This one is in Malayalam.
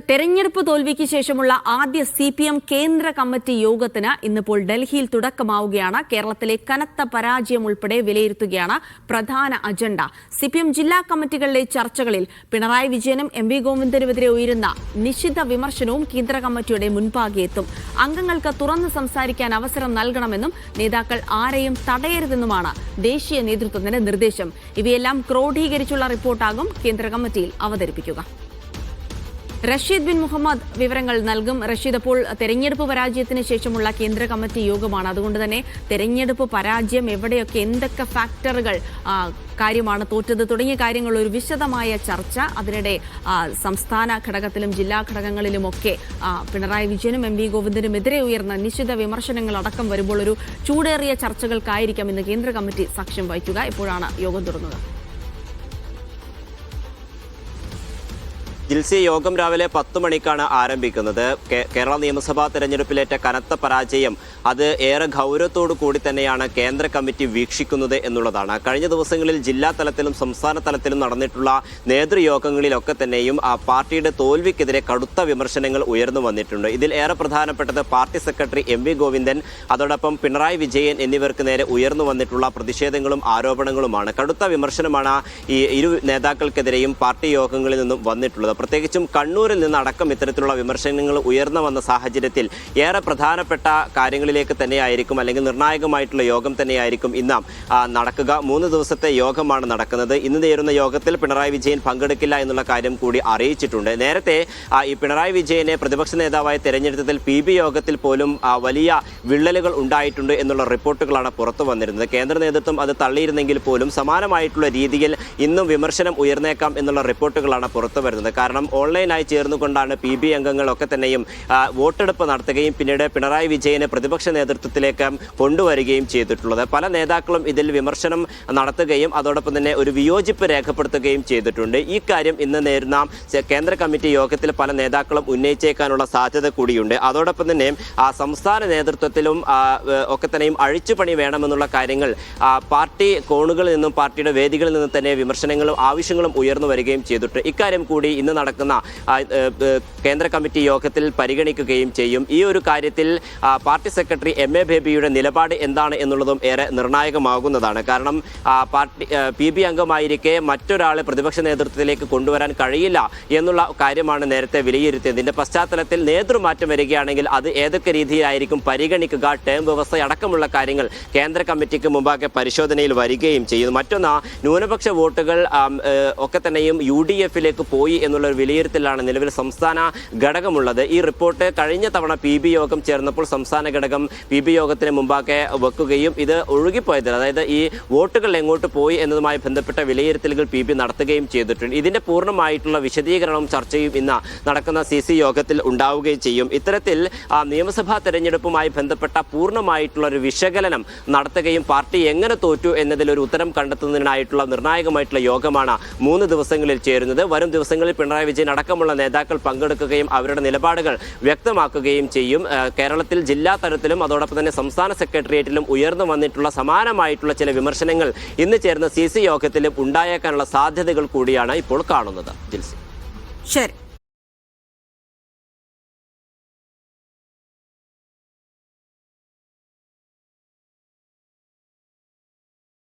തെരഞ്ഞെടുപ്പ് തോൽവിക്ക് ശേഷമുള്ള ആദ്യ CPM കേന്ദ്ര കമ്മിറ്റി യോഗത്തിന് ഇന്നിപ്പോൾ ഡൽഹിയിൽ തുടക്കമാവുകയാണ്. കേരളത്തിലെ കനത്ത പരാജയം ഉൾപ്പെടെ വിലയിരുത്തുകയാണ് പ്രധാന അജണ്ട. CPM ജില്ലാ കമ്മിറ്റികളിലെ ചർച്ചകളിൽ പിണറായി വിജയനും MV ഗോവിന്ദനുമെതിരെ ഉയരുന്ന നിശിത വിമർശനവും കേന്ദ്ര കമ്മിറ്റിയുടെ മുൻപാകെ എത്തും. അംഗങ്ങൾക്ക് തുറന്ന് സംസാരിക്കാൻ അവസരം നൽകണമെന്നും നേതാക്കൾ ആരെയും തടയരുതെന്നുമാണ് ദേശീയ നേതൃത്വത്തിന്റെ നിർദ്ദേശം. ഇവയെല്ലാം ക്രോഡീകരിച്ചുള്ള റിപ്പോർട്ടാകും കേന്ദ്ര കമ്മിറ്റിയിൽ അവതരിപ്പിക്കുക. റഷീദ് ബിൻ മുഹമ്മദ് വിവരങ്ങൾ നൽകും. റഷീദ്, അപ്പോൾ തെരഞ്ഞെടുപ്പ് പരാജയത്തിന് ശേഷമുള്ള കേന്ദ്ര കമ്മിറ്റി യോഗമാണ്. അതുകൊണ്ട് തന്നെ തെരഞ്ഞെടുപ്പ് പരാജയം എവിടെയൊക്കെ എന്തൊക്കെ ഫാക്ടറുകൾ കാര്യമാണ് തോറ്റത് തുടങ്ങിയ കാര്യങ്ങൾ ഒരു വിശദമായ ചർച്ച. അതിനിടെ സംസ്ഥാന ഘടകത്തിലും ജില്ലാ ഘടകങ്ങളിലുമൊക്കെ പിണറായി വിജയനും MV ഗോവിന്ദനുമെതിരെ ഉയർന്ന നിശ്ചിത വിമർശനങ്ങൾ അടക്കം വരുമ്പോൾ ഒരു ചൂടേറിയ ചർച്ചകൾക്കായിരിക്കാം ഇന്ന് കേന്ദ്ര കമ്മിറ്റി സാക്ഷ്യം വഹിക്കുക. എപ്പോഴാണ് യോഗം തുടങ്ങുക? ജിൽസി, യോഗം രാവിലെ 10 മണിക്കാണ് ആരംഭിക്കുന്നത്. കേരള നിയമസഭാ തെരഞ്ഞെടുപ്പിലേറ്റ കനത്ത പരാജയം അത് ഏറെ ഗൗരവത്തോടു കൂടി തന്നെയാണ് കേന്ദ്ര കമ്മിറ്റി വീക്ഷിക്കുന്നത് എന്നുള്ളതാണ്. കഴിഞ്ഞ ദിവസങ്ങളിൽ ജില്ലാ തലത്തിലും സംസ്ഥാന തലത്തിലും നടന്നിട്ടുള്ള നേതൃയോഗങ്ങളിലൊക്കെ തന്നെയും പാർട്ടിയുടെ തോൽവിക്കെതിരെ കടുത്ത വിമർശനങ്ങൾ ഉയർന്നു വന്നിട്ടുണ്ട്. ഇതിൽ ഏറെ പ്രധാനപ്പെട്ടത് പാർട്ടി സെക്രട്ടറി MV ഗോവിന്ദൻ, അതോടൊപ്പം പിണറായി വിജയൻ എന്നിവർക്ക് നേരെ ഉയർന്നു വന്നിട്ടുള്ള പ്രതിഷേധങ്ങളും ആരോപണങ്ങളുമാണ്. കടുത്ത വിമർശനമാണ് ഈ ഇരു നേതാക്കൾക്കെതിരെയും പാർട്ടി യോഗങ്ങളിൽ നിന്നും വന്നിട്ടുള്ളത്. പ്രത്യേകിച്ചും കണ്ണൂരിൽ നിന്നടക്കം ഇത്തരത്തിലുള്ള വിമർശനങ്ങൾ ഉയർന്നു വന്ന സാഹചര്യത്തിൽ ഏറെ പ്രധാനപ്പെട്ട കാര്യങ്ങളിലേക്ക് തന്നെയായിരിക്കും, അല്ലെങ്കിൽ നിർണായകമായിട്ടുള്ള യോഗം തന്നെയായിരിക്കും ഇന്ന് നടക്കുക. 3 ദിവസത്തെ യോഗമാണ് നടക്കുന്നത്. ഇന്ന് ചേരുന്ന യോഗത്തിൽ പിണറായി വിജയൻ പങ്കെടുക്കില്ല എന്നുള്ള കാര്യം കൂടി അറിയിച്ചിട്ടുണ്ട്. നേരത്തെ ഈ പിണറായി വിജയനെ പ്രതിപക്ഷ നേതാവായി തെരഞ്ഞെടുത്തതിൽ PB യോഗത്തിൽ പോലും വലിയ വിള്ളലുകൾ ഉണ്ടായിട്ടുണ്ട് എന്നുള്ള റിപ്പോർട്ടുകളാണ് പുറത്തു വന്നിരുന്നത്. കേന്ദ്ര നേതൃത്വം അത് തള്ളിയിരുന്നെങ്കിൽ പോലും സമാനമായിട്ടുള്ള രീതിയിൽ ഇന്നും വിമർശനം ഉയർന്നേക്കാം എന്നുള്ള റിപ്പോർട്ടുകളാണ് പുറത്തു വരുന്നത്. കാരണം ഓൺലൈനായി ചേർന്നുകൊണ്ടാണ് PB അംഗങ്ങളൊക്കെ തന്നെയും വോട്ടെടുപ്പ് നടത്തുകയും പിന്നീട് പിണറായി വിജയനെ പ്രതിപക്ഷ നേതൃത്വത്തിലേക്ക് കൊണ്ടുവരികയും ചെയ്തിട്ടുള്ളത്. പല നേതാക്കളും ഇതിൽ വിമർശനം നടത്തുകയും അതോടൊപ്പം തന്നെ ഒരു വിയോജിപ്പ് രേഖപ്പെടുത്തുകയും ചെയ്തിട്ടുണ്ട്. ഈ കാര്യം ഇന്ന് നേരുന്ന കേന്ദ്ര കമ്മിറ്റി യോഗത്തിൽ പല നേതാക്കളും ഉന്നയിച്ചേക്കാനുള്ള സാധ്യത കൂടിയുണ്ട്. അതോടൊപ്പം തന്നെ സംസ്ഥാന നേതൃത്വത്തിലും ഒക്കെ തന്നെയും അഴിച്ചുപണി വേണമെന്നുള്ള കാര്യങ്ങൾ പാർട്ടി കോണുകളിൽ നിന്നും പാർട്ടിയുടെ വേദികളിൽ നിന്നും തന്നെ വിമർശനങ്ങളും ആവശ്യങ്ങളും ഉയർന്നു വരികയും ചെയ്തിട്ടുണ്ട്. ഇക്കാര്യം കൂടി ഇന്ന് നടക്കുന്ന കേന്ദ്ര കമ്മിറ്റി യോഗത്തിൽ പരിഗണിക്കുകയും ചെയ്യും. ഈ ഒരു കാര്യത്തിൽ പാർട്ടി സെക്രട്ടറി MA ബേബിയുടെ നിലപാട് എന്താണ് എന്നുള്ളതും ഏറെ നിർണായകമാകുന്നതാണ്. കാരണം പാർട്ടി PB അംഗമായിരിക്കെ മറ്റൊരാളെ പ്രതിപക്ഷ നേതൃത്വത്തിലേക്ക് കൊണ്ടുവരാൻ കഴിയില്ല എന്നുള്ള കാര്യമാണ് നേരത്തെ വിലയിരുത്തിയത്. ഇതിന്റെ പശ്ചാത്തലത്തിൽ നേതൃമാറ്റം വരികയാണെങ്കിൽ അത് ഏതൊക്കെ രീതിയിലായിരിക്കും പരിഗണിക്കുക, ടേം വ്യവസ്ഥ അടക്കമുള്ള കാര്യങ്ങൾ കേന്ദ്ര കമ്മിറ്റിക്ക് മുമ്പാകെ പരിശോധനയിൽ വരികയും ചെയ്യുന്നു. മറ്റൊന്ന്, ന്യൂനപക്ഷ വോട്ടുകൾ ഒക്കെ തന്നെയും UDF-ലേക്ക് പോയി എന്നുള്ള ഒരു വിലയിരുത്തലാണ് നിലവിൽ സംസ്ഥാന ഘടകമുള്ളത്. ഈ റിപ്പോർട്ട് കഴിഞ്ഞ തവണ PB യോഗം ചേർന്നപ്പോൾ സംസ്ഥാന ഘടകം PB യോഗത്തിന് മുമ്പാകെ വെക്കുകയും ഇത് ഒഴുകിപ്പോയതിൽ, അതായത് ഈ വോട്ടുകൾ എങ്ങോട്ട് പോയി എന്നതുമായി ബന്ധപ്പെട്ട വിലയിരുത്തലുകൾ PB നടത്തുകയും ചെയ്തിട്ടുണ്ട്. ഇതിന്റെ പൂർണ്ണമായിട്ടുള്ള വിശദീകരണവും ചർച്ചയും ഇന്ന് നടക്കുന്ന CC യോഗത്തിൽ ഉണ്ടാവുകയും ചെയ്യും. ഇത്തരത്തിൽ നിയമസഭാ തെരഞ്ഞെടുപ്പുമായി ബന്ധപ്പെട്ട പൂർണ്ണമായിട്ടുള്ള ഒരു വിശകലനം നടത്തുകയും പാർട്ടി എങ്ങനെ തോറ്റു എന്നതിൽ ഒരു ഉത്തരം കണ്ടെത്തുന്നതിനായിട്ടുള്ള നിർണായകമായിട്ടുള്ള യോഗമാണ് 3 ദിവസങ്ങളിൽ ചേരുന്നത്. വരും ദിവസങ്ങളിൽ പിണറായി വിജയൻ അടക്കമുള്ള നേതാക്കൾ പങ്കെടുക്കുകയും അവരുടെ നിലപാടുകൾ വ്യക്തമാക്കുകയും ചെയ്യും. കേരളത്തിൽ ജില്ലാ തലത്തിലും അതോടൊപ്പം തന്നെ സംസ്ഥാന സെക്രട്ടേറിയറ്റിലും ഉയർന്നു വന്നിട്ടുള്ള സമാനമായിട്ടുള്ള ചില വിമർശനങ്ങൾ ഇന്ന് ചേർന്ന CC യോഗത്തിലും ഉണ്ടായേക്കാനുള്ള സാധ്യതകൾ കൂടിയാണ് ഇപ്പോൾ കാണുന്നത്. ജിൽസി, ശരി.